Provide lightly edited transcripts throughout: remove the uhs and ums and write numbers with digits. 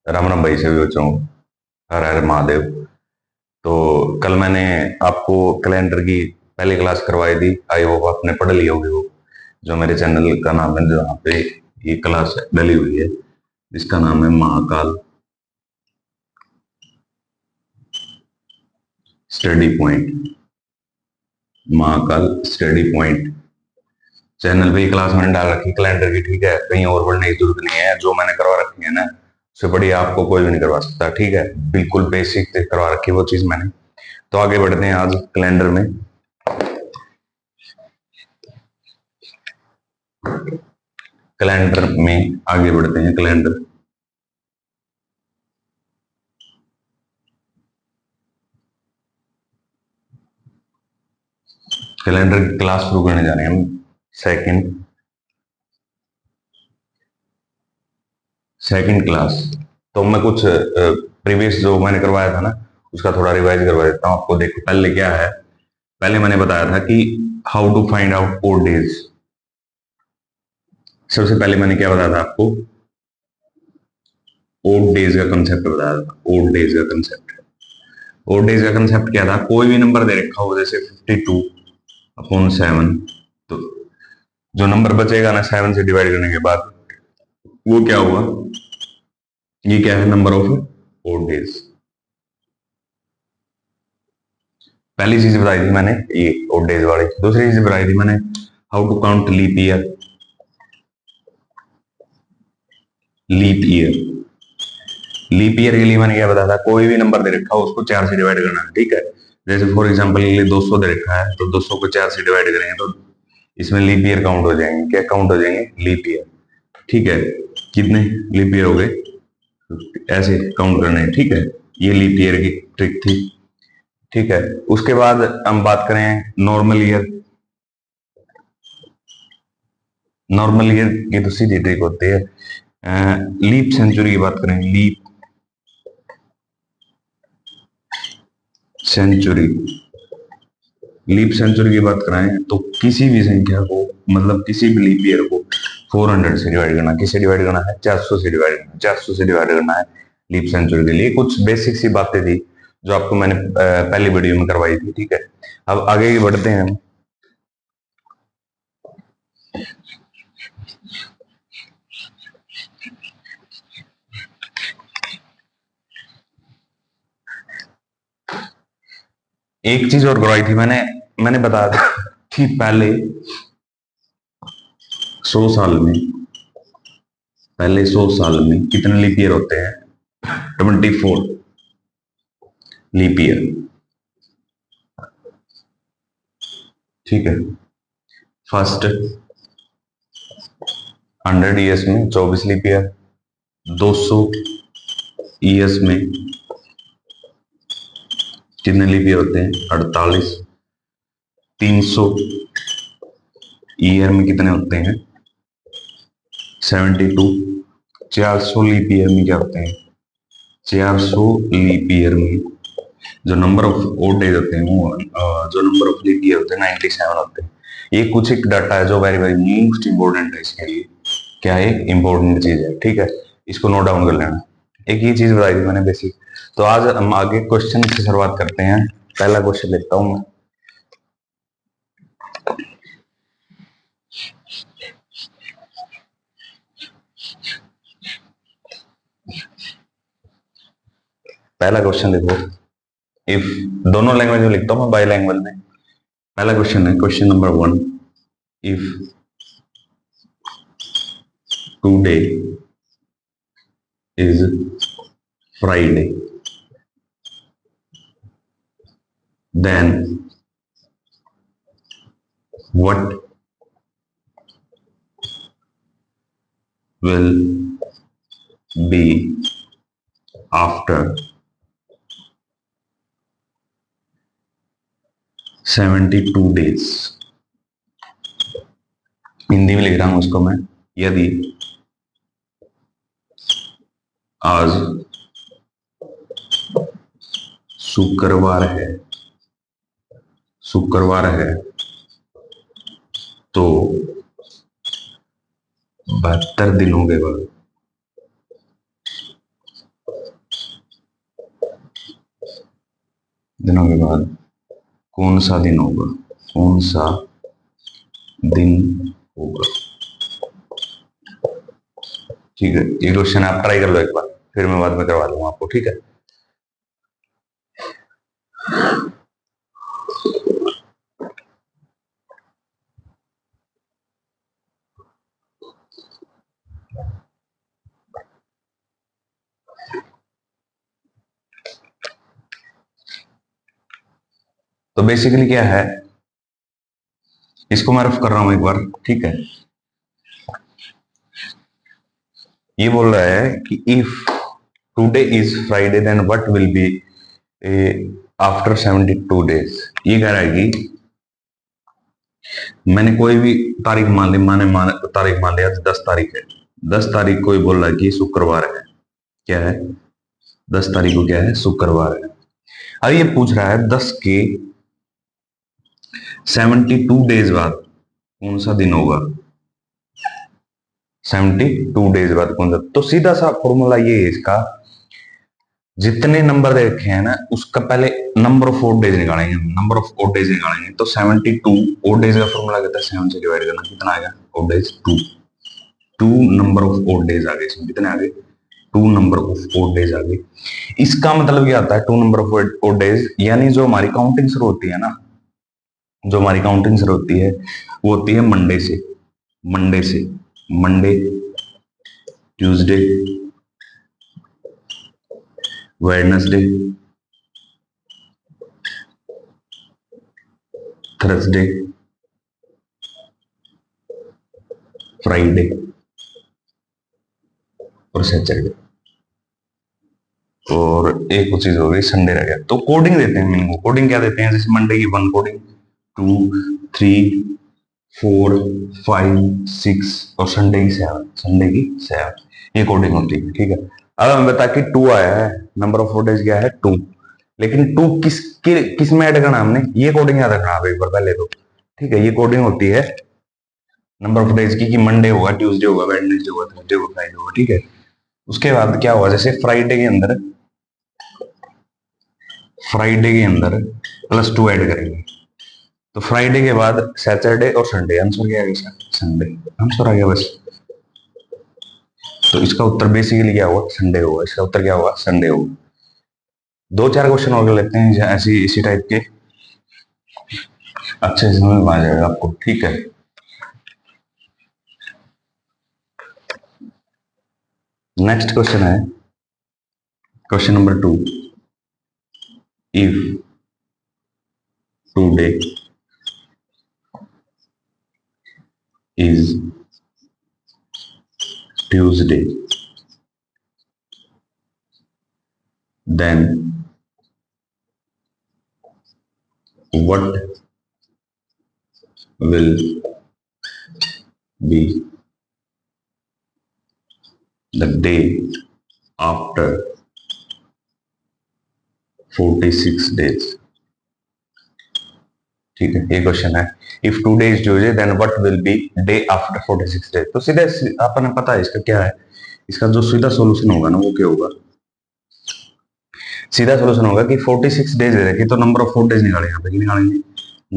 राम राम भाई, से भी बच्चों। हर हर महादेव। तो कल मैंने आपको कैलेंडर की पहली क्लास करवाई थी। आई होप आपने पढ़ ली होगी वो, जो मेरे चैनल का नाम है, जहाँ पे ये क्लास डली हुई है, जिसका नाम है Mahakal study point. Mahakal study point channel पे ये क्लास मैंने डाल रखी कैलेंडर की। ठीक है, कहीं और पढ़ने की जरूरत नहीं है। जो मैंने करवा रखी है ना, उससे बढ़िया आपको कोई भी नहीं करवा सकता। ठीक है, बिल्कुल बेसिक से करवा रखी है वो चीज मैंने। तो आगे बढ़ते हैं आज कैलेंडर में। कैलेंडर में आगे बढ़ते हैं। कैलेंडर कैलेंडर की क्लास शुरू करने जा रहे हैं हम। Second second class. तो मैं कुछ प्रीवियस जो मैंने करवाया था ना, उसका थोड़ा रिवाइज करवा देता हूँ आपको। देखो पहले क्या है। पहले मैंने बताया था कि how to find out odd days. सबसे पहले मैंने क्या बताया था आपको, ओड डेज का कंसेप्ट बताया था। ओड डेज का कंसेप्ट, ओड डेज का कंसेप्ट क्या था। कोई भी नंबर दे रखा हो, जैसे 52/7, तो जो नंबर बचेगा ना 7 से डिवाइड करने के बाद, वो क्या हुआ, ये क्या है, नंबर ऑफ ओड डेज। पहली चीज बताई थी मैंने ये ओड डेज वाली। दूसरी चीज बताई थी मैंने, how to count leap year. Leap year, leap year के लिए मैंने क्या बताया था, कोई भी नंबर दे रखा हो उसको 4 से डिवाइड करना है। ठीक है, जैसे फॉर एग्जांपल के लिए 200 दे रखा है, तो 200 को 4 से डिवाइड करेंगे तो इसमें लीप ईयर काउंट हो जाएंगे। क्या काउंट हो जाएंगे, लीप ईयर। ठीक है, कितने लीप ईयर हो गए, ऐसे काउंट करने हैं। ठीक है, ये लीप ईयर की ट्रिक थी। ठीक है, उसके बाद हम बात करें नॉर्मल ईयर। नॉर्मल ईयर की तो सीधी ट्रिक होती है। लीप सेंचुरी की बात करें, लीप सेंचुरी। लीप सेंचुरी की बात कराएं तो किसी भी संख्या को, मतलब किसी भी लीप ईयर को 400 से डिवाइड करना। किससे डिवाइड करना है, 400 से डिवाइड करना। 400 से डिवाइड करना है लीप सेंचुरी के लिए। कुछ बेसिक सी बातें थी जो आपको मैंने पहली वीडियो में करवाई थी। ठीक है, अब आगे बढ़ते हैं हम। एक चीज और करवाई थी मैंने, मैंने बताया था कि पहले 100 साल में, पहले 100 साल में कितने लीप ईयर होते हैं, 24 लीप ईयर। ठीक है, फर्स्ट 100 ईयर्स में 24 लीप ईयर। 200 ईयर्स में कितने लीप ईयर होते हैं, 48। 300 ईयर में कितने होते हैं, 72। 400 लीप ईयर में क्या होते हैं, 400 लीप ईयर में जो नंबर ऑफ ओड डेज होते हैं वो जो नंबर ऑफ लीप ईयर होते हैं 97 होते हैं। ये कुछ एक डाटा है जो वेरी वेरी मोस्ट इंपॉर्टेंट है इसके लिए। क्या है, इंपॉर्टेंट चीज है। ठीक है, इसको नोट डाउन कर लेना। एक ये चीज बताई थी मैंने बेसिक। तो आज हम आगे क्वेश्चन से शुरुआत करते हैं। पहला क्वेश्चन लिखता हूं मैं। पहला क्वेश्चन देखो, इफ, दोनों लैंग्वेज में लिखता हूं मैं, बाई लैंग्वेज में। पहला क्वेश्चन है, question number 1। If today is Friday, then what will be after 72 days. Hindi में लिख रहा हूं उसको मैं। यदि आज शुक्रवार है, शुक्रवार है, तो 72 दिनों के बाद दिनों के बाद कौन सा दिन होगा, कौन सा दिन होगा। ठीक है, ये क्वेश्चन आप ट्राई कर लो एक बार, फिर मैं बाद में करवा दूंगा आपको, ठीक है। तो बेसिकली क्या है, इसको मैं रफ कर रहा हूं एक बार, ठीक है। ये बोल रहा है कि if today is Friday then what will be after 72 days. ये कह रहा है कि मैंने कोई भी तारीख मान ली, तारीख मान लिया 10 तारीख है, 10 तारीख को ही बोल रहा है कि शुक्रवार है। क्या है, 10 तारीख को क्या है, शुक्रवार है। अब ये पूछ रहा है 10 के 72 डेज बाद कौन सा दिन होगा, 72 डेज बाद कौन सा। तो सीधा सा फॉर्मूला ये है इसका, जितने नंबर दे रखे हैं ना उसका पहले नंबर ऑफ ओड डेज निकालेंगे, नंबर ऑफ ओड डेज निकालेंगे। तो 72 ओड डेज का फॉर्मूला कहता है 7 से डिवाइड करना, कितना आएगा odd days 2, 2 number of odd days आ गए, इसमें कितने आ गए 2 नंबर ऑफ ओड डेज आ गए। इसका मतलब क्या आता है 2 नंबर ऑफ ओड डेज, यानी जो हमारी काउंटिंग शुरू होती है ना, जो हमारी काउंटिंग शुरू होती है वो होती है मंडे से, मंडे से, Monday, Tuesday, Wednesday, Thursday, Friday और सैटरडे, और एक चीज हो गई संडे रह गया। तो कोडिंग देते हैं मीनिंग, कोडिंग क्या देते हैं, जैसे मंडे की 1 कोडिंग, 2, 3, 4, 5, 6 और संडे की 7, संडे की 7, ये कोडिंग होती है, ठीक है। अब हमें बता कि 2 आया है, नंबर ऑफ डेज क्या है 2, लेकिन 2 किस में ऐड करना हमने, ये कोडिंग याद रखना आप एक बार पहले तो, ठीक है। ये कोडिंग होती है नंबर ऑफ डेज की, कि मंडे होगा, ट्यूसडे होगा, वेडनेसडे होगा, थर्सडे होगा, फ्राइडे होगा, ठीक है। उसके बाद क्या हुआ, जैसे फ्राइडे के अंदर, फ्राइडे के अंदर +2 ऐड करेंगे, तो फ्राइडे के बाद सैटरडे और संडे, आंसर क्या है इसका, संडे, आंसर आ गया बस। तो इसका उत्तर बेसिकली क्या हुआ, संडे होगा, इसका उत्तर क्या होगा, संडे होगा। 2-4 क्वेश्चन और लेते हैं ऐसी इसी टाइप के, अच्छे से समझ में आ जाएगा आपको, ठीक है। नेक्स्ट क्वेश्चन है question number 2, if today is Tuesday then what will be the day after 46 days. ठीक है, ये क्वेश्चन है, if today is Tuesday then what will be day after 46 days. तो सीधे आपने पता है इसका क्या है, इसका जो सीधा सॉल्यूशन होगा ना वो क्या होगा, सीधा सॉल्यूशन होगा कि 46 डेज दे रखी, तो नंबर ऑफ 4 डेज निकालेंगे, यहाँ पे निकालेंगे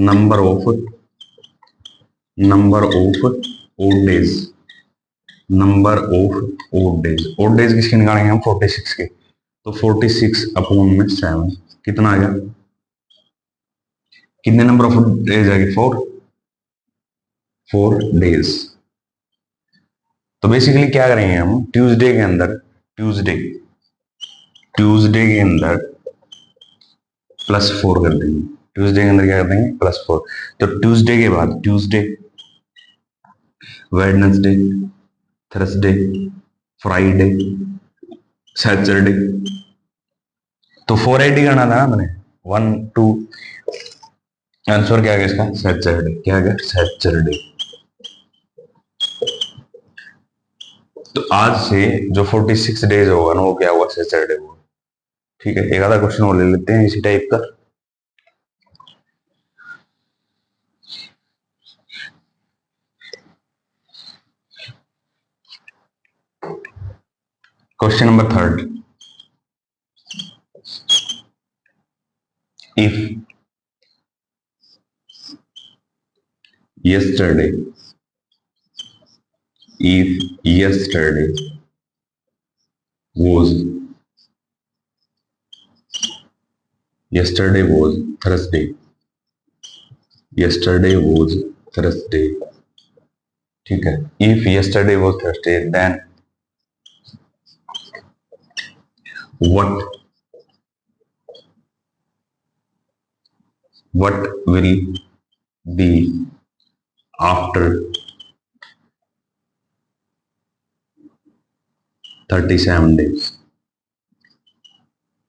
number of odd days, number of odd days किसके निकालेंगे हम, 46 के। तो 46 अपॉन में 7, कितना आ गया, कितने नंबर ऑफ डेज आ गए, 4 डेज। तो बेसिकली क्या करेंगे हम, ट्यूसडे के अंदर, ट्यूसडे ट्यूसडे के अंदर +4 कर देंगे, ट्यूसडे के अंदर क्या कर देंगे, +4। तो ट्यूसडे के बाद Tuesday, Wednesday, Thursday, Friday, Saturday, तो 480 करना था ना मैंने, 1, 2, आंसर क्या आ गया इसका, सैटरडे, क्या आ गया, सैटरडे। तो आज से जो 46 डेज होगा ना वो क्या हुआ, सैटरडे हुआ, ठीक है। एक आधा क्वेश्चन और ले लेते हैं इसी टाइप का। Question number 3, if yesterday if yesterday was Thursday, yesterday was Thursday, ठीक है। if yesterday was Thursday, then what will be after 37 days,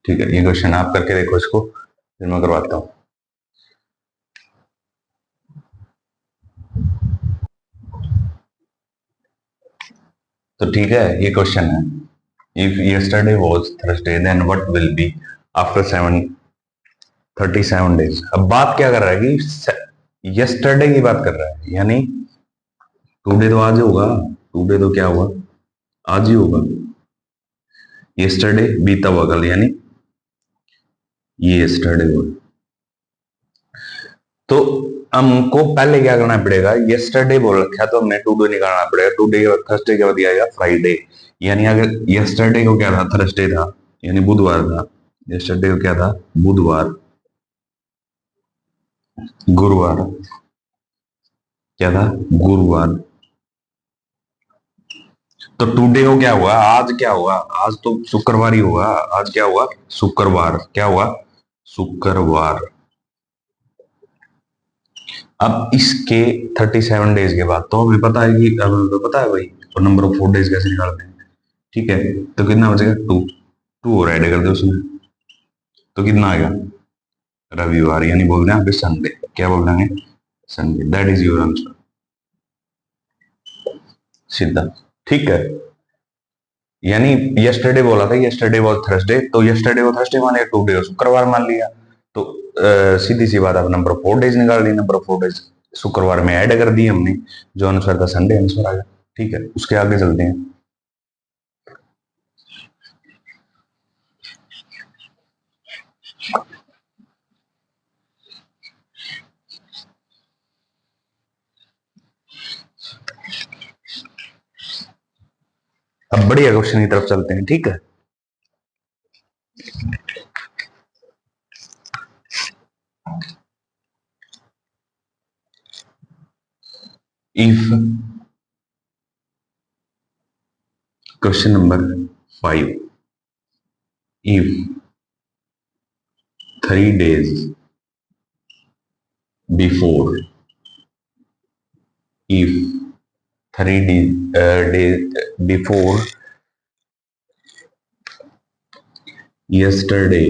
ठीक है। ये क्वेश्चन आप करके देखो इसको, फिर मैं करवाता हूं। तो ठीक है, ये क्वेश्चन है, if yesterday was Thursday then what will be after 37 days. अब बात क्या कर रहा है कि यस्टरडे की बात कर रहा है, यानी टुडे तो आज होगा, टुडे तो क्या हुआ, आज ही होगा। यस्टरडे बीता हुआ कल, यानी ये यस्टरडे हुआ। तो हमको पहले क्या करना पड़ेगा, यस्टरडे बोल रखा है तो हमने टुडे निकालना पड़ेगा। टुडे और थर्सडे के बाद आएगा फ्राइडे, यानी अगर यस्टरडे को क्या था, थर्सडे था, यानी बुधवार था। यस्टरडे को क्या था, बुधवार, गुरुवार, क्या था, गुरुवार। तो टुडे को क्या हुआ, आज क्या हुआ, आज तो शुक्रवार ही हुआ। आज क्या हुआ, शुक्रवार, क्या हुआ, शुक्रवार। अब इसके 37 डेज के बाद तो हमें पता है कि, अब हमें तो पता है भाई, और नंबर ऑफ 4 डेज कैसे निकालते हैं, ठीक है। तो कितना बचेगा, 2, 2 और ऐड कर दो उसमें, तो कितना आएगा, रविवार, यानी बोल रहे हैं संडे। क्या बोल रहे हैं, Sunday. That is your answer, सीधा, ठीक है। यानी यस्टरडे बोला था, यस्टरडे वाज थर्सडे, तो यस्टरडे को थर्सडे मान लिया, टुडे को शुक्रवार मान लिया। तो सीधी सी बात, अब नंबर ऑफ 4 डेज निकाल दी, नंबर ऑफ 4 डेज शुक्रवार में ऐड कर दी हमने, जो आंसर था संडे आंसर आ गया, ठीक है। उसके आगे चलते हैं। अब बढ़िया क्वेश्चन की तरफ चलते हैं, ठीक है। If, question number 5, if 3 days before, if 3 days before yesterday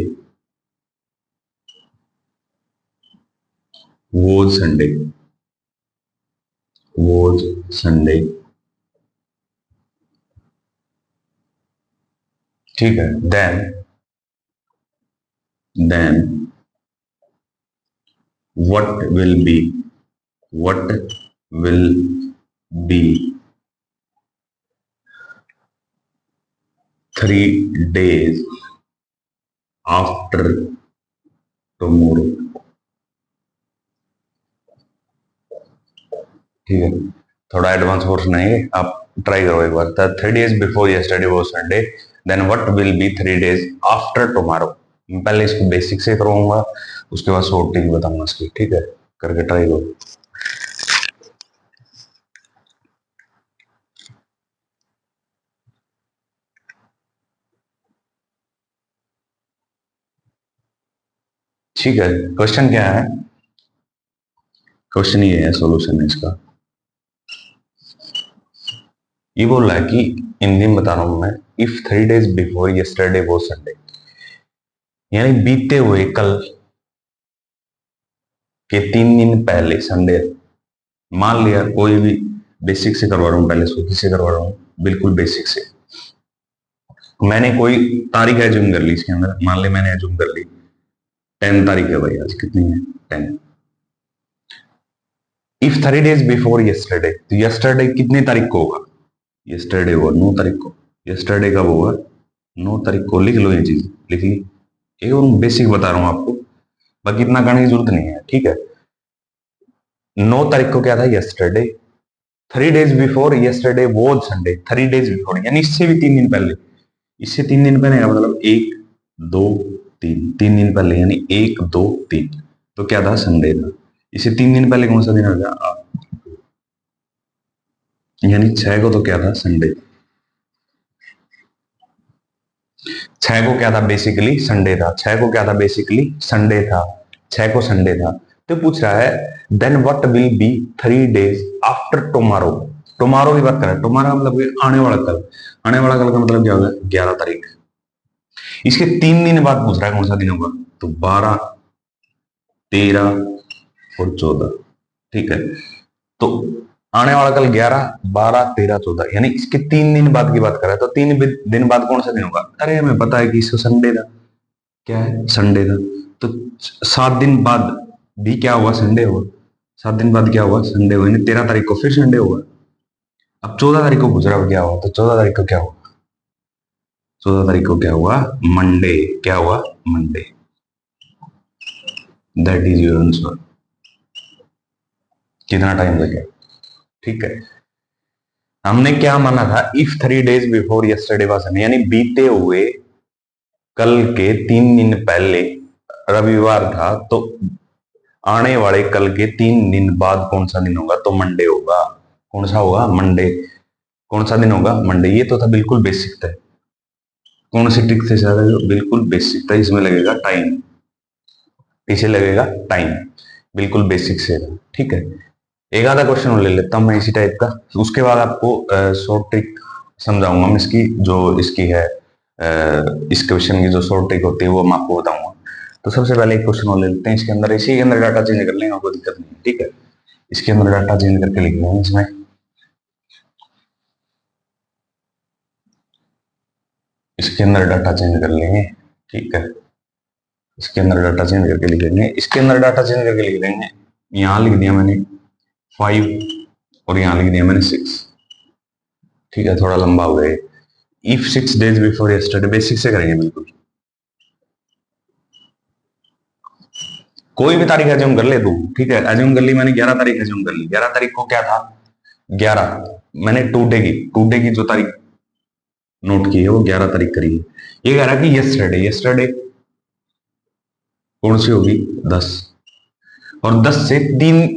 was Sunday, ठीक है। then what will be 3 days after tomorrow, ठीक है। थोड़ा एडवांस पोर्शन है, आप ट्राई करो एक बार। 3 days before yesterday was Sunday, then what will be 3 days after tomorrow। मैं पहले इसको बेसिक से करूंगा, उसके बाद शॉर्ट ट्रिक बताऊंगा इसकी, ठीक है। करके ट्राई करो। ठीक है, क्वेश्चन क्या है, क्वेश्चन ये है, सॉल्यूशन है इसका। ये बोल रहा है कि हिंदी में बता रहा हूं मैं, इफ 3 days बिफोर यस्टरडे वो संडे, यानी बीते हुए कल के 3 दिन पहले संडे, मान लिया कोई भी, बेसिक से करवा रहा हूं, पहले सूची से करवा रहा हूं, बिल्कुल बेसिक से। मैंने कोई तारीख एज्यूम कर ली इसके अंदर, मान ली मैंने एज्यूम कर ली 10 तारीख है भाई, आज कितनी है, 10। इफ 3 days बिफोर यस्टरडे, तो यस्टरडे कितनी तारीख को होगा, यस्टरडे हुआ 9 तारीख को। यस्टरडे कब होगा, 9 तारीख को। लिख लो ये चीज, लिख ली। एक और बेसिक बता रहा हूं आपको, बाकी इतना करने की जरूरत नहीं है, ठीक है। 9 तारीख को क्या था, yesterday. 3 days before yesterday was Sunday, 3 days before यानी इससे भी 3 दिन पहले। इससे 3 दिन पहले का मतलब 1 2 3, 3 दिन पहले यानी 1 2 3, तो क्या था, संडे था। इससे 3 दिन पहले कौन सा दिन आ गया, यानी 6 को तो क्या था, संडे। 6 को क्या था, बेसिकली संडे था। 6 को क्या था, बेसिकली संडे था। 6 को संडे था। तो पूछ रहा है then what will be 3 days after tomorrow. Tomorrow की बात कर रहा है, टुमारो मतलब आने वाला कल। आने वाला कल का मतलब क्या होगा, 11 तारीख। इसके 3 दिन बाद पूछ रहा है कौन सा दिन होगा, तो 12 13 और 14, ठीक है। तो आने वाला कल 11 12 13 14 यानी इसके 3 दिन बाद की बात कर रहा है, तो 3 दिन बाद कौन सा दिन होगा, अरे हमें पता है कि इसको संडे था, क्या है, संडे था। तो 7 दिन बाद भी क्या हुआ, संडे हुआ। 7 दिन बाद क्या हुआ, संडे हुआ, यानी 13 तारीख को फिर संडे हुआ। अब 14 तारीख को पूछ रहा हो क्या हुआ, तो 14 तारीख को क्या हुआ, 14 तारीख को क्या हुआ, मंडे। क्या हुआ, Monday. That is your answer. कितना टाइम लगे, ठीक है। हमने क्या माना था, if 3 days before yesterday was Sunday, यानी बीते हुए कल के 3 दिन पहले रविवार था, तो आने वाले कल के 3 दिन बाद कौन सा दिन होगा, तो मंडे होगा। कौन सा होगा, मंडे। कौन सा दिन होगा, मंडे। ये तो था बिल्कुल बेसिक था। कौन सी ट्रिक से ज्यादा, बिल्कुल बेसिक था। इसमें लगेगा टाइम, इसे लगेगा टाइम, बिल्कुल बेसिक से था, ठीक है। एक आधा क्वेश्चन और ले लेता हूं मैं इसी टाइप का, उसके बाद आपको शॉर्ट ट्रिक समझाऊंगा मैं इसकी, जो इसकी है इस क्वेश्चन की जो शॉर्ट ट्रिक होती है वो मैं आपको बताऊंगा। तो सबसे पहले एक क्वेश्चन और ले लेते हैं, इसके अंदर इसी के अंदर डाटा चेंज कर लेंगे, कोई दिक्कत नहीं है, ठीक है। इसके अंदर डाटा चेंज करके लिख लेंगे इसमें। इसके अंदर डाटा चेंज कर लेंगे, ठीक है। इसके अंदर डाटा चेंज करके लिख लेंगे, इसके अंदर डाटा चेंज करके लिख लेंगे। यहां लिख दिया मैंने 5 और यहां लिख दिया मैंने 6, ठीक है। थोड़ा लंबा हो गया। If 6 days before yesterday, basic से करेंगे बिल्कुल। कोई भी तारीख एज्यूम कर ले तू, ठीक है। एज्यूम कर ली मैंने, 11 तारीख एज्यूम कर ली। 11 तारीख को क्या था, 11। मैंने टू डे की जो तारीख नोट की है वो 11 तारीख करी है। ये कह रहा कि यस्टरडे, यस्टरडे कौन सी होगी, 10। और 10 से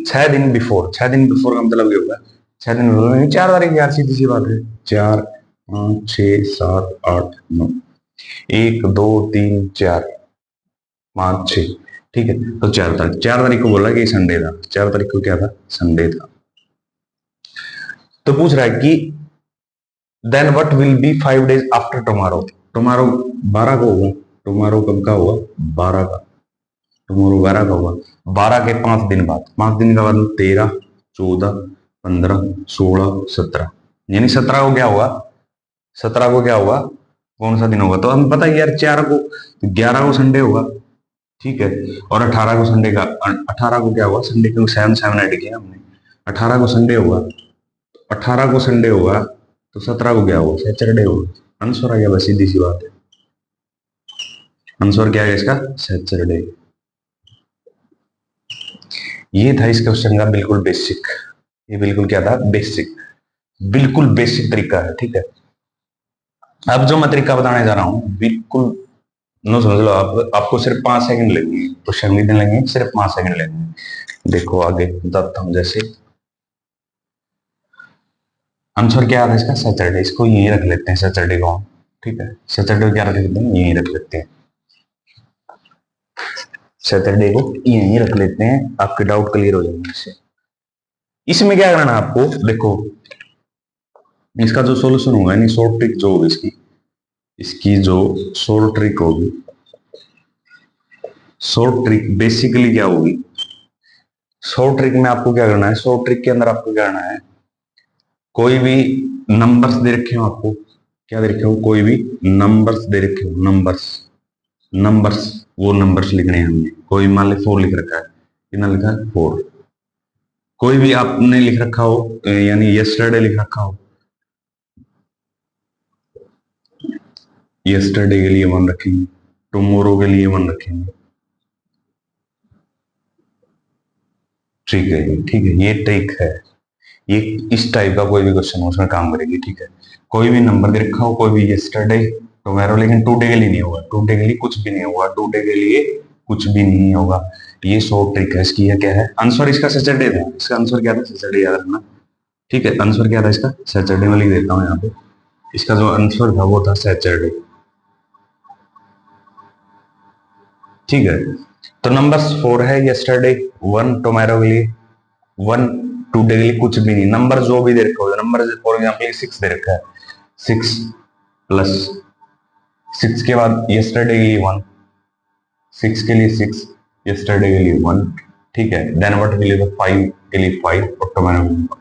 6 दिन बिफोर, 6 दिन बिफोर का मतलब ये होगा 6 दिन बिफोर, 4 तारीख, यार सीधी सी बात है। 4 5 6 7 8 9, 1 2 3 4 5 6, ठीक है। तो 4 तारीख, 4 तारीख को बोला कि संडे था। 4 तारीख को क्या था, संडे था। तो पूछ रहा है कि then what will be 5 days after tomorrow. Tomorrow 12 को होगा। टुमारो कब का होगा, 12 का। टुमारो 12 का होगा। 12 के 5 दिन बाद, 5 दिन का बाद 13 14 15 16 17, यानी 17 को क्या होगा, 17 को क्या होगा, कौन सा दिन होगा, तो हमें पता है यार 4 को, तो 11 को संडे होगा, ठीक है। और 18 को संडे का, 18 को क्या होगा, संडे, क्योंकि 7 7 ऐड किया हमने। 18 को संडे होगा, 18 को संडे होगा, तो 17 को क्या होगा, सैटरडे होगा। आंसर आ गया, बस सीधी सी बात है। आंसर क्या है इसका, सैटरडे। ये था इस क्वेश्चन का बिल्कुल बेसिक। ये बिल्कुल क्या था, बेसिक, बिल्कुल बेसिक तरीका है, ठीक है। अब जो मैं तरीका बताने जा रहा हूं, बिल्कुल नो समझ लो आप, आपको सिर्फ 5 सेकंड लगेंगे, क्वेश्चन भी लगेंगे, सिर्फ 5 सेकंड लगेंगे। देखो आगे बताता हूं, जैसे आंसर क्या आता है इसका, सैटरडे। इसको यही रख लेते हैं, सैटरडे को, ठीक है। सैटरडे को क्या रख लेते हैं, यही रख लेते हैं। सैटरडे को यही रख लेते हैं, आपके डाउट क्लियर हो जाएंगे इससे। इसमें क्या करना है आपको, देखो इसका जो सॉल्यूशन होगा, यानी शॉर्ट ट्रिक जो होगी इसकी, इसकी जो शॉर्ट ट्रिक होगी, शॉर्ट ट्रिक बेसिकली क्या होगी, शॉर्ट ट्रिक में आपको क्या करना है, शॉर्ट ट्रिक के अंदर आपको क्या करना है, कोई भी नंबर्स दे रखे हो आपको, क्या दे रखे हो, कोई भी नंबर्स दे रखे हो, नंबर्स, नंबर्स, वो नंबर्स लिखने हैं हमने। कोई मान ली 4 लिख रखा है, कितना लिखा है, 4। कोई भी आपने लिख रखा हो, यानी यस्टरडे लिख रखा हो, यस्टरडे के लिए 1 रखेंगे, टुमारो के लिए 1 रखेंगे, ट्रिक है ये, ठीक है, ये ट्रिक है। ये इस टाइप का कोई भी क्वेश्चन हो उसमें काम करेगी, ठीक है। कोई भी नंबर दे रखा हो, कोई भी यस्टरडे टुमारो, लेकिन टुडे के लिए नहीं होगा, टुडे के लिए कुछ भी नहीं होगा, टुडे के लिए कुछ भी नहीं होगा। ये शॉर्ट ट्रिक है इसकी। क्या है आंसर इसका? सैटरडे था। इसका आंसर क्या था? सैटरडे, याद रखना, ठीक है। आंसर क्या था इसका? सैटरडे। में लिख देता हूँ यहाँ पे, इसका जो आंसर था वो था सैटरडे, ठीक है। तो नंबर 4 है यस्टरडे, 1 टुमारो के लिए, 1 टुडे के लिए कुछ भी नहीं। नंबर जो भी दे रखा हो, नंबर फॉर एग्जाम्पल 6 दे रखा है, 6 प्लस 6 के बाद यस्टरडे के लिए 1, 6 के लिए 6, यस्टरडे के लिए 1, ठीक है। देन व्हाट के लिए 5 के लिए 5 और टुमारो के लिए 1।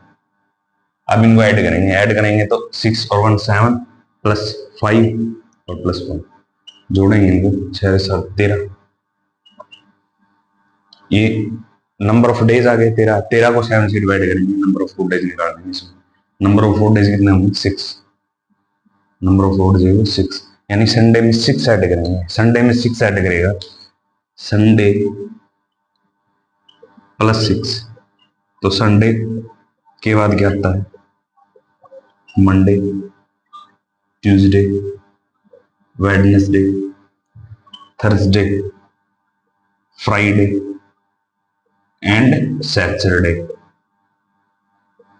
अब इनको ऐड करेंगे तो 6 और 1 7 प्लस 5 और प्लस 1, जोड़ेंगे इनको 6 7 13। ये नंबर ऑफ डेज आ गए 13, 13 को 7 से डिवाइड करेंगे, नंबर ऑफ 4 डेज निकाल देंगे इसमें। नंबर ऑफ 4 डेज कितने होंगे? 6। नंबर ऑफ 4 डेज 6, यानी संडे में 6 ऐड करेंगे। संडे में 6 ऐड करेगा, संडे प्लस 6, तो संडे के बाद क्या आता है? Monday, Tuesday, Wednesday, Thursday, Friday and Saturday,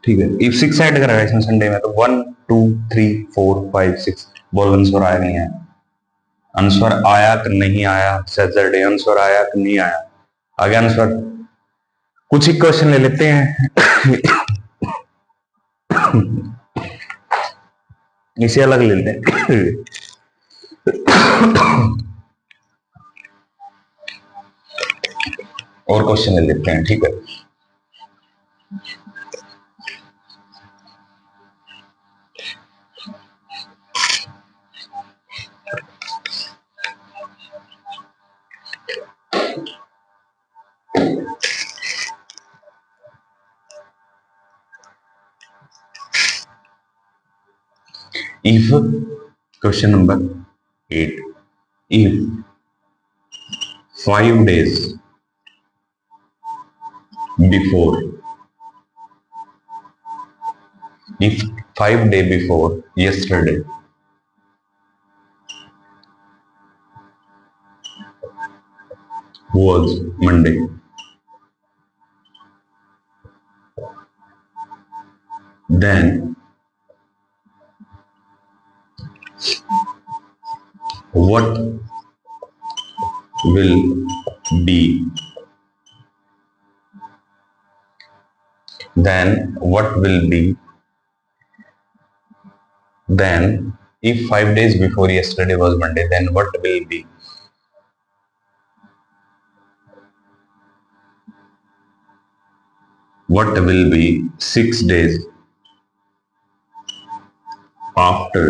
ठीक है। इफ 6 ऐड करेगा इसमें संडे में, तो 1 2 3 4 5 6, बोल आंसर आया नहीं आया? आंसर आया कि नहीं आया? सैटरडे आंसर आया कि नहीं आया? आगे आंसर कुछ ही क्वेश्चन ले लेते हैं। इसे अलग ले लेते हैं। और क्वेश्चन ले लेते हैं, ठीक है। If question number 8, if 5 days before, if 5 days before yesterday was Monday, then what will be, then what will be, then if 5 days before yesterday was Monday, then what will be? What will be 6 days after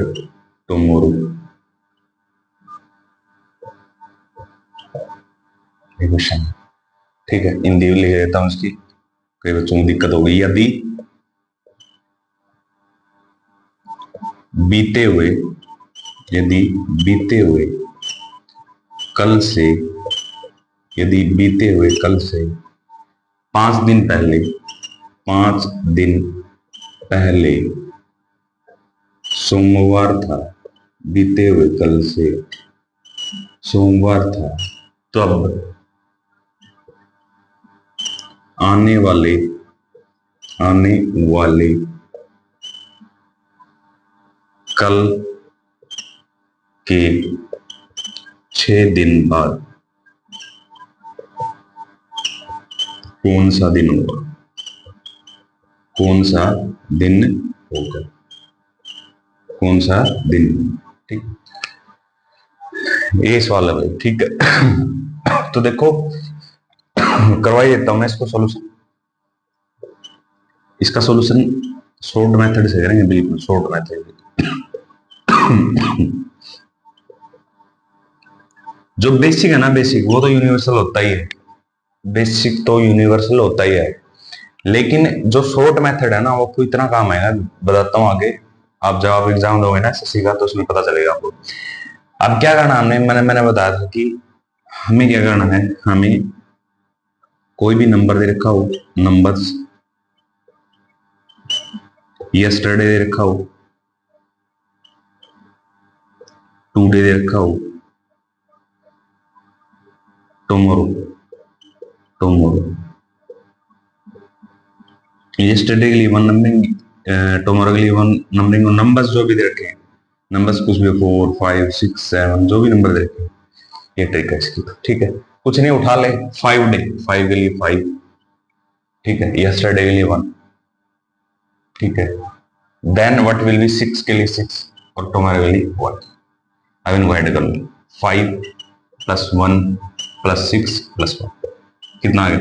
tomorrow? Question, ठीक है। हिंदी लिख देता हूं इसकी, कई बच्चों को दिक्कत हो गई। यदि बीते हुए, यदि बीते हुए कल से, यदि बीते हुए कल से 5 दिन पहले, 5 दिन पहले सोमवार था, बीते हुए कल से सोमवार था, तब आने वाले कल के 6 दिन बाद कौन सा दिन होगा? कौन सा दिन होगा? कौन सा दिन? ठीक, ये सवाल है भाई, ठीक है। तो देखो करवाई देता हूं मैं इसको सॉल्यूशन। इसका सॉल्यूशन शॉर्ट मेथड से करेंगे, बिल्कुल शॉर्ट मेथड। जो बेसिक है ना, बेसिक वो तो यूनिवर्सल होता ही है, बेसिक तो यूनिवर्सल होता ही है, लेकिन जो शॉर्ट मेथड है ना वो कोई इतना काम आएगा, बताता हूँ आगे। आप जब आप एग्जाम दोगे ना एसएससी का, तो उसमें पता चलेगा आपको। अब क्या करना हमने, मैंने बताया था कि हमें क्या करना है, हमें कोई भी नंबर दे रखा हो, नंबर्स, यस्टरडे दे रखा हो, टुडे दे रखा हो, टुमारो, टुमारो, यस्टरडे के लिए वन नंबरिंग, टुमारो के लिए वन नंबरिंग, नंबर्स जो भी दे रखे हैं, नंबर्स कुछ भी 4 5 6 7 जो भी नंबर दे रखे हैं, ये ट्रिक है इसकी। ठीक है, कुछ नहीं उठा ले, 5 डे, 5 के लिए 5, ठीक है, यस्टरडे के लिए 1, ठीक है, देन व्हाट विल बी 6 के लिए 6 और टुमारो के लिए 1। अब इनको ऐड कर लो, 5 प्लस 1 प्लस 6 प्लस 1 कितना आ गया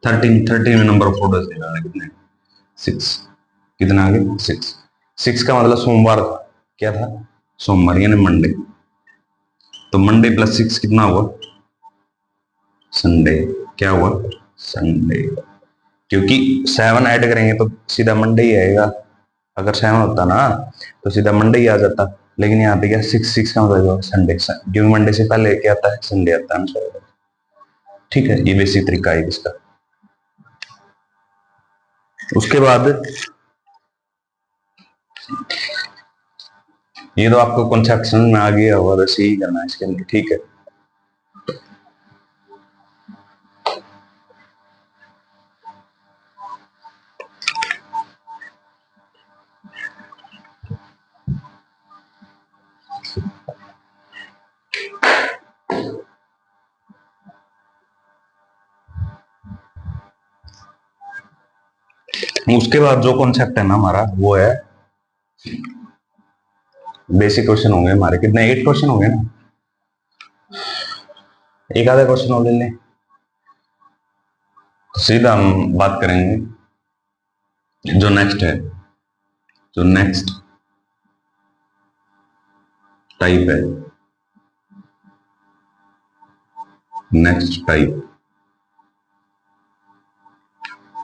13, 13 में नंबर ऑफ फोटोज निकालना कितने 6, कितना आ गया 6, 6 का मतलब सोमवार था, क्या था सोमवार यानी मंडे, तो मंडे प्लस 6 कितना हुआ संडे, क्या हुआ संडे, क्योंकि 7 ऐड करेंगे तो सीधा मंडे ही आएगा, अगर 7 होता ना तो सीधा मंडे ही आ जाता, लेकिन यहाँ पे क्या 6 का मतलब संडे, क्योंकि मंडे से पहले क्या आता है संडे आता है ना। ठीक है, ये बेसिक तरीका है इसका। उसके बाद ये तो आपको कॉन्सेप्ट समझ में आ गया होगा, बस यही करना है इसके अंदर। ठीक है, उसके बाद जो कॉन्सेप्ट है ना हमारा वो है बेसिक क्वेश्चन होंगे हमारे, कितने 8 क्वेश्चन होंगे ना, एक आधा क्वेश्चन और ले लें तो सीधा हम बात करेंगे जो नेक्स्ट है, जो नेक्स्ट टाइप है, नेक्स्ट टाइप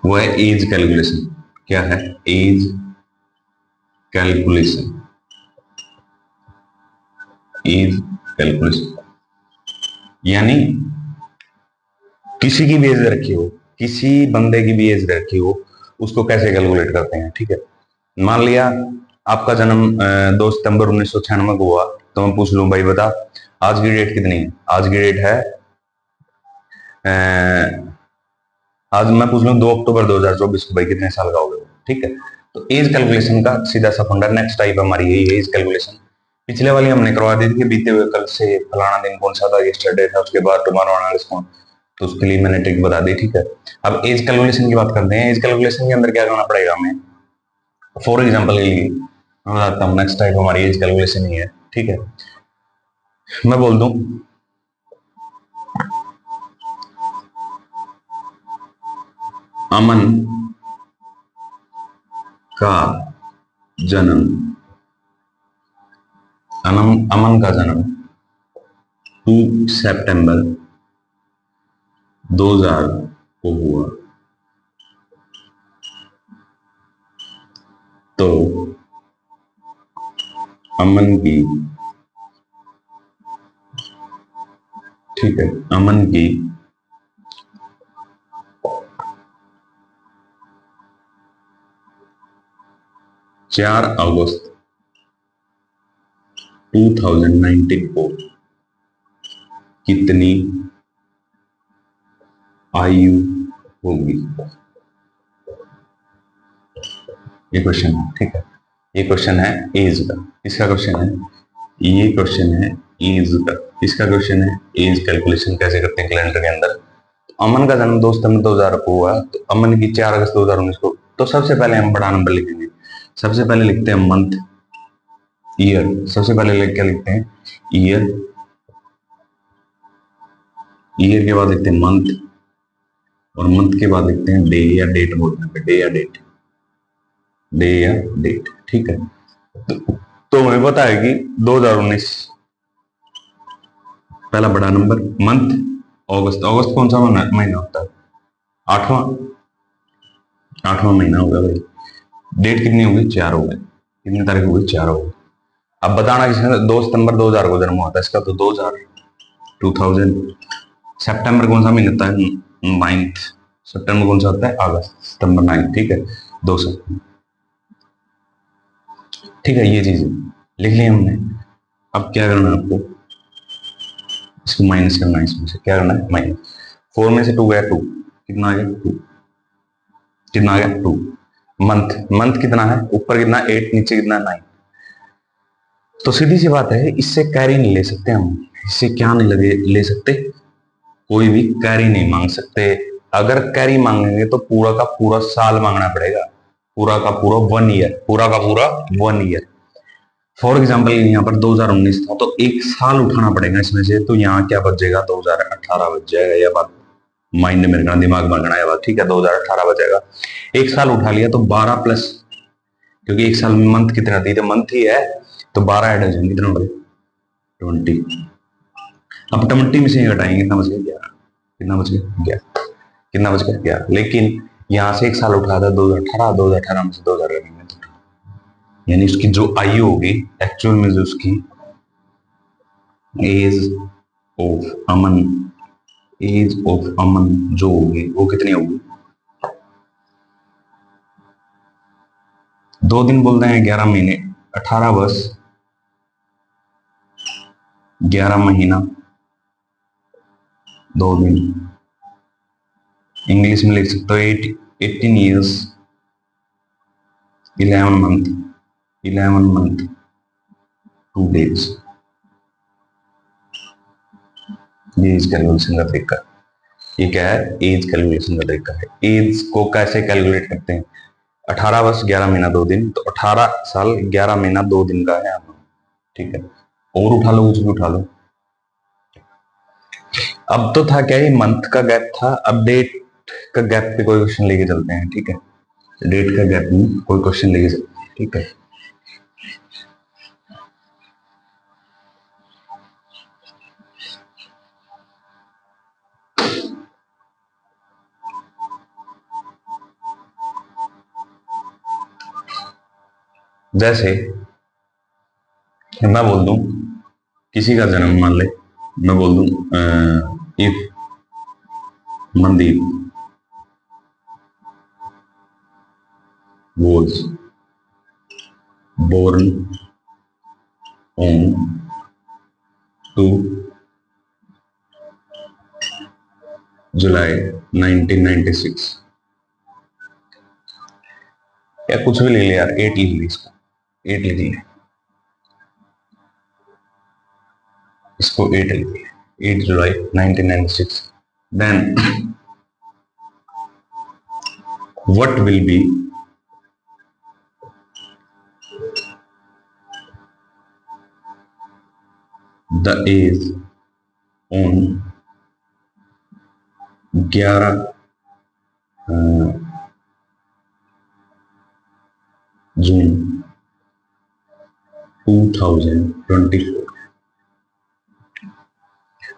वो है एज कैलकुलेशन। क्या है एज कैलकुलेशन, एज कैलकुलेशन यानी किसी की भी एज रखी हो, किसी बंदे की भी एज रखी हो, उसको कैसे कैलकुलेट करते हैं। ठीक है, मान लिया आपका जन्म 2 सितंबर 1996 को हुआ, तो मैं पूछ लूं भाई बता आज की डेट कितनी है, आज की डेट है आज मैं पूछ लूं 2 अक्टूबर 2024 को, भाई कितने साल का हो गया। ठीक है, तो एज कैलकुलेशन का सीधा सा फंडा, नेक्स्ट टाइप हमारी यही एज कैलकुलेशन। पिछले वाली हमने करवा दी थी कि बीते हुए कल से फलाना दिन कौन सा था, यस्टरडे था, उसके बाद टुमारो एनालिसिस कौन, तो उसके लिए मैंने ट्रिक बता दी। ठीक है, अब एज कैलकुलेशन की बात करते हैं। एज कैलकुलेशन के अंदर क्या करना पड़ेगा हमें, फॉर एग्जाम्पल के लिए मैं बताता हूँ, नेक्स्ट टाइप हमारी एज कैलकुलेशन ही है। ठीक है, मैं बोल दूं अमन का जन्म, अमन का जन्म 2 सितंबर 2000 को हुआ, तो अमन की, ठीक है, अमन की 4 अगस्त 2019 को कितनी आयु होगी, ये क्वेश्चन है। ठीक है, ये क्वेश्चन है एज का, इसका क्वेश्चन है, ये क्वेश्चन है एज का, इसका क्वेश्चन है एज कैलकुलेशन कैसे करते हैं कैलेंडर के अंदर। अमन का जन्म 2 सितंबर 2000 को हुआ, तो अमन की 4 अगस्त 2019 को, तो सबसे पहले हम बड़ा नंबर लिखेंगे, सबसे पहले लिखते हैं मंथ, ईयर, सबसे पहले क्या लिखते हैं ईयर, ईयर के बाद लिखते हैं मंथ, और मंथ के बाद लिखते हैं डे या डेट, बोलते हैं डे या डेट, डे या डेट। ठीक है, तो हमें पता है कि 2019 पहला बड़ा नंबर, मंथ अगस्त, अगस्त कौन सा महीना होता है, 8वां, 8वां महीना होगा भाई। डेट कितनी होगी 4 हो गई, कितनी तारीख होगी 4 हो गई। अब बताना किसने 2 सितंबर 2000 को जन्म हुआ था इसका, तो 2000 सितंबर कौन सा महीना था 9th, सितंबर कौन सा होता है, अगस्त, सितंबर 9, ठीक है, 2 सितंबर, ठीक है, ये चीज लिख ली हमने। अब क्या करना है आपको, इसको माइनस करना है, इसमें से क्या करना है, माइनस 4 में से 2 गया 2, कितना आ गया 2, कितना आ गया 2, मंथ, मंथ कितना है, ऊपर कितना 8, नीचे कितना 9, तो सीधी सी बात है, इससे कैरी नहीं ले सकते हम, इससे क्या नहीं ले सकते, कोई भी कैरी नहीं मांग सकते। अगर कैरी मांगेंगे तो पूरा का पूरा साल मांगना पड़ेगा, पूरा का पूरा 1 ईयर, पूरा का पूरा 1 ईयर। फॉर एग्जाम्पल यहाँ पर 2019 था तो 1 साल उठाना पड़ेगा इसमें से, तो यहाँ क्या बच जाएगा, 2018 बच जाएगा, यह बात माइंड में रखना, दिमाग में रखना, यह बात, ठीक है, 2018 बचेगा। 1 साल उठा लिया तो 12 प्लस, क्योंकि 1 साल में मंथ कितने आती है, तो मंथ ही है, तो 12 ऐड हो जाएंगे, कितना बड़े 20। अब 20 में से घटाएंगे, कितना बच गया 11, कितना बच गया 11, कितना बच गया 11, लेकिन यहाँ से 1 साल उठा था 2018, 2018 में से 2000 करेंगे, यानी उसकी जो आयु होगी एक्चुअल में, जो उसकी age of Aman, age of Aman जो होगी वो कितनी होगी, 2 दिन बोलते हैं 11 महीने, 18 वर्ष 11 महीना 2 दिन, इंग्लिश में लिख सकते हो 18 ईयर्स 11 मंथ 2 डेज। ये एज कैलकुलेशन का तरीका, ये क्या है, एज कैलकुलेशन का तरीका है। एज को कैसे कैलकुलेट करते हैं, 18 वर्ष 11 महीना 2 दिन, तो 18 साल 11 महीना 2 दिन का है, ठीक है, और उठा लो, कुछ भी उठा लो। अब तो था क्या, ये मंथ का गैप था, अब डेट का गैप पे कोई क्वेश्चन लेके चलते हैं, ठीक है, डेट का गैप में कोई क्वेश्चन लेके चलते हैं, ठीक है। जैसे मैं बोल दूं किसी का जन्म, मान ले मैं बोल दूं if Mandeep was born on 2 जुलाई 1996, या कुछ भी ले लिया यार, 8 लिख ली, इसको 8 लिख लिया, इसको 8 लिख लिया, 8 जुलाई 1996, then what will be the age on 11 June 2024,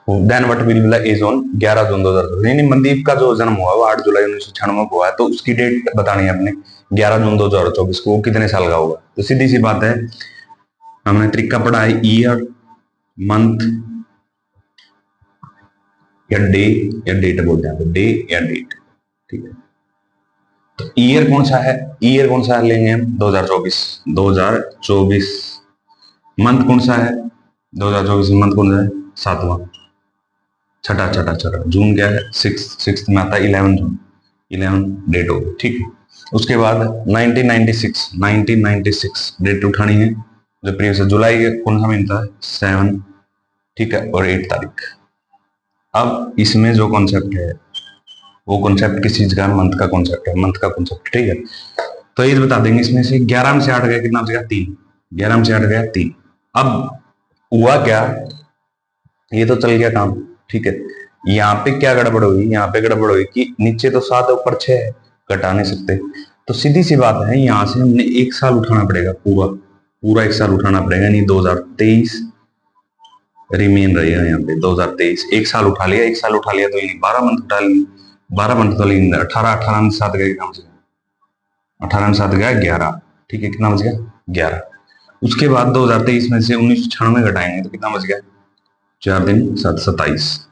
then what will be the age on 11 June 2024, यानी मनदीप का जो जन्म हुआ वो 8 जुलाई 1996 को हुआ है, तो उसकी डेट बतानी है अपने 11 जून 2024 को, वो कितने साल का होगा। तो सीधी सी बात है, हमने तरीका पढ़ा है, ईयर, मंथ या डे, या डेट बोलते हैं, डे या डेट, ठीक है। तो ईयर कौन सा है, ईयर कौन सा है लेंगे हम, 2024, मंथ कौन सा है 2024, मंथ कौन सा है 7वां, छठा, जून क्या है 6 में आता है 11 जून, 11 डेट होगी, ठीक है। उसके बाद 1996 डेट उठानी है, जो प्रीवियस जुलाई के कौन सा महीना था 7, ठीक है, और 8 तारीख। अब इसमें जो कॉन्सेप्ट है वो कॉन्सेप्ट किस चीज का, मंथ का कॉन्सेप्ट है, मंथ का कॉन्सेप्ट, ठीक है। तो ये बता देंगे, इसमें से 11 में से 8 गया, कितना बचेगा 3, 11 में से 8 गया 3। अब हुआ क्या, ये तो चल गया काम, ठीक है। यहाँ पे क्या गड़बड़ हुई, यहाँ पे गड़बड़ हुई कि नीचे तो 7 ऊपर 6 है, घटा नहीं सकते, तो सीधी सी बात है, यहाँ से हमने 1 साल उठाना पड़ेगा, पूरा 1 साल उठाना पड़ेगा, यानी 2023 रिमेन रहेगा यहाँ पे, 2023 1 साल उठा लिया, 1 साल उठा लिया तो 12 मंथ उठा लिया, 12 मंथ तो लेंगे 18 में 7 गया, कितना बच गया 18 में 7 गया 11, ठीक है, कितना बच गया 11। उसके बाद 2023 में से 1996 घटाएंगे तो कितना बच गया, 4 दिन 7, 27,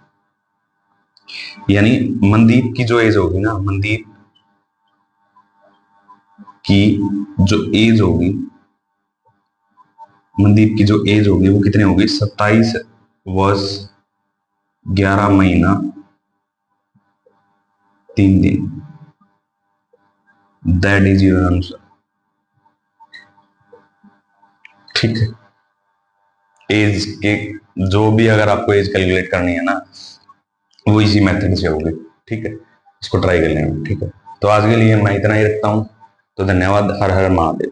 यानी मनदीप की जो एज होगी ना, मनदीप की जो एज होगी, मनदीप की जो एज होगी वो कितनी होगी, 27 वर्ष 11 महीना 3 दिन। That is your answer. ठीक है, एज के जो भी अगर आपको एज कैलकुलेट करनी है ना, वो इसी मेथड से होगी। ठीक है, इसको ट्राई कर लेंगे। ठीक है, तो आज के लिए मैं इतना ही रखता हूँ। तो धन्यवाद। हर हर महादेव।